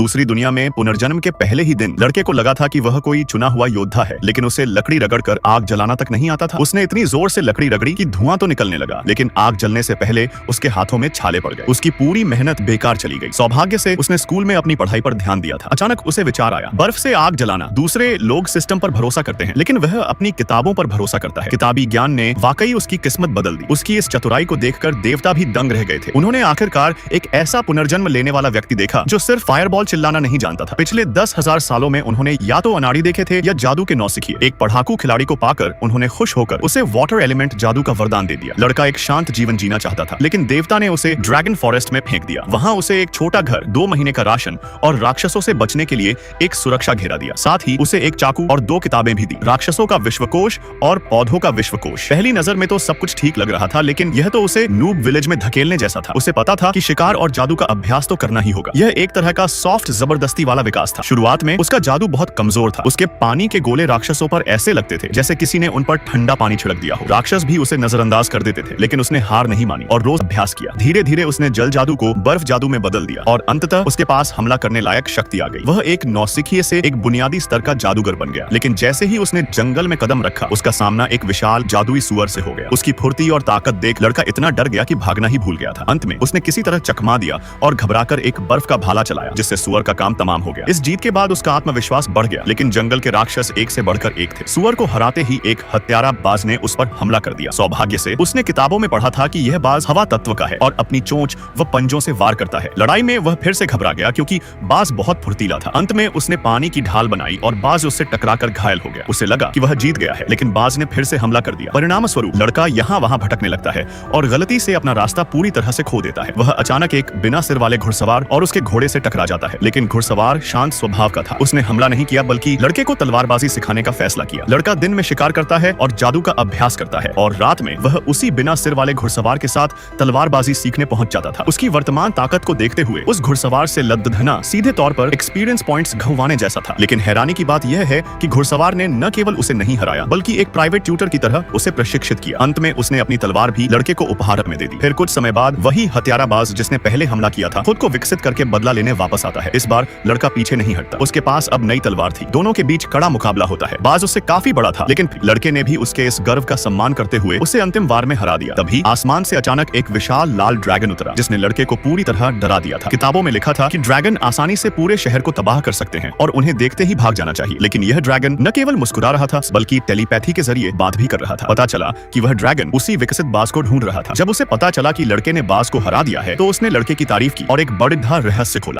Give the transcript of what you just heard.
दूसरी दुनिया में पुनर्जन्म के पहले ही दिन लड़के को लगा था कि वह कोई चुना हुआ योद्धा है, लेकिन उसे लकड़ी रगड़कर आग जलाना तक नहीं आता था। उसने इतनी जोर से लकड़ी रगड़ी कि धुआं तो निकलने लगा, लेकिन आग जलने से पहले उसके हाथों में छाले पड़ गए। उसकी पूरी मेहनत बेकार चली गई। सौभाग्य से उसने स्कूल में अपनी पढ़ाई पर ध्यान दिया था। अचानक उसे विचार आया, बर्फ से आग जलाना। दूसरे लोग सिस्टम पर भरोसा करते हैं, लेकिन वह अपनी किताबों पर भरोसा करता है। किताबी ज्ञान ने वाकई उसकी किस्मत बदल दी। उसकी इस चतुराई को देखकर देवता भी दंग रह गए थे। उन्होंने आखिरकार एक ऐसा पुनर्जन्म लेने वाला व्यक्ति देखा जो सिर्फ फायरबॉल चिल्लाना नहीं जानता था। पिछले 10,000 सालों में उन्होंने या तो अनाड़ी देखे थे या जादू के नौसिखिए। एक पढ़ाकू खिलाड़ी को पाकर उन्होंने खुश होकर उसे वाटर एलिमेंट जादू का वरदान दे दिया। लड़का एक शांत जीवन जीना चाहता था, लेकिन देवता ने उसे ड्रैगन फॉरेस्ट में फेंक दिया। वहां उसे एक छोटा घर, 2 महीने का राशन और राक्षसों से बचने के लिए एक सुरक्षा घेरा दिया। साथ ही उसे एक चाकू और 2 किताबें भी दी, राक्षसों का विश्वकोश और पौधों का विश्वकोश। पहली नजर में तो सब कुछ ठीक लग रहा था, लेकिन यह तो उसे नूब विलेज में धकेलने जैसा था। उसे पता था कि शिकार और जादू का अभ्यास तो करना ही होगा। यह एक तरह का सॉफ्ट जबरदस्ती वाला विकास था। शुरुआत में उसका जादू बहुत कमजोर था। उसके पानी के गोले राक्षसों पर ऐसे लगते थे जैसे किसी ने उन पर ठंडा पानी छिड़क दिया हो। राक्षस भी उसे नजरअंदाज कर देते थे, लेकिन उसने हार नहीं मानी और रोज अभ्यास किया। धीरे धीरे उसने जल जादू को बर्फ जादू में बदल दिया और अंततः उसके पास हमला करने लायक शक्ति आ गई। वह एक नौसिखिए से एक बुनियादी स्तर का जादूगर बन गया, लेकिन जैसे ही उसने जंगल में कदम रखा, उसका सामना एक विशाल जादुई सुअर से हो गया। उसकी फुर्ती और ताकत देख लड़का इतना डर गया कि भागना ही भूल गया था। अंत में उसने किसी तरह चकमा दिया और घबराकर एक बर्फ का भाला चलाया, जिससे सुअर का काम तमाम हो गया। इस जीत के बाद उसका आत्मविश्वास बढ़ गया, लेकिन जंगल के राक्षस एक से बढ़कर एक थे। सुअर को हराते ही एक हत्यारा बाज ने उस पर हमला कर दिया। सौभाग्य से उसने किताबों में पढ़ा था कि यह बाज हवा तत्व का है और अपनी चोंच व पंजों से वार करता है। लड़ाई में वह फिर से घबरा गया क्योंकि बाज बहुत फुर्तीला था। अंत में उसने पानी की ढाल बनाई और बाज उससे टकराकर घायल हो गया। उसे लगा कि वह जीत गया है, लेकिन बाज ने फिर से हमला कर दिया। परिणाम स्वरूप लड़का यहाँ वहां भटकने लगता है और गलती से अपना रास्ता पूरी तरह से खो देता है। वह अचानक एक बिना सिर वाले घुड़सवार और उसके घोड़े से टकरा जाता है, लेकिन घुड़सवार शांत स्वभाव का था। उसने हमला नहीं किया, बल्कि लड़के को तलवारबाजी सिखाने का फैसला किया। लड़का दिन में शिकार करता है और जादू का अभ्यास करता है, और रात में वह उसी बिना सिर वाले घुड़सवार के साथ तलवारबाजी सीखने पहुंच जाता था। उसकी वर्तमान ताकत को देखते हुए उस घुड़सवार से लद्दना सीधे तौर पर एक्सपीरियंस पॉइंट्स घुवाने जैसा था। लेकिन हैरानी की बात यह है कि घुड़सवार ने न केवल उसे नहीं हराया, बल्कि एक प्राइवेट ट्यूटर की तरह उसे प्रशिक्षित किया। अंत में उसने अपनी तलवार भी लड़के को उपहार में दे दी। फिर कुछ समय बाद वही हत्याराबाज जिसने पहले हमला किया था, खुद को विकसित करके बदला लेने वापस आता है। इस बार लड़का पीछे नहीं हटता। उसके पास अब नई तलवार थी। दोनों के बीच कड़ा मुकाबला होता है। बाज उससे काफी बड़ा था, लेकिन लड़के ने भी उसके इस गर्व का सम्मान करते हुए उसे अंतिम वार में हरा दिया। तभी आसमान से अचानक एक विशाल लाल ड्रैगन उतरा, जिसने लड़के को पूरी तरह डरा दिया था। किताबों में लिखा था कि ड्रैगन आसानी से पूरे शहर को तबाह कर सकते हैं और उन्हें देखते ही भाग जाना चाहिए, लेकिन यह ड्रैगन न केवल मुस्कुरा रहा था, बल्कि टेलीपैथी के जरिए बात भी कर रहा था। पता चला कि वह ड्रैगन उसी विकसित बाज को ढूंढ रहा था। जब उसे पता चला कि लड़के ने बाज को हरा दिया है, तो उसने लड़के की तारीफ की और एक बड़ा रहस्य खोला।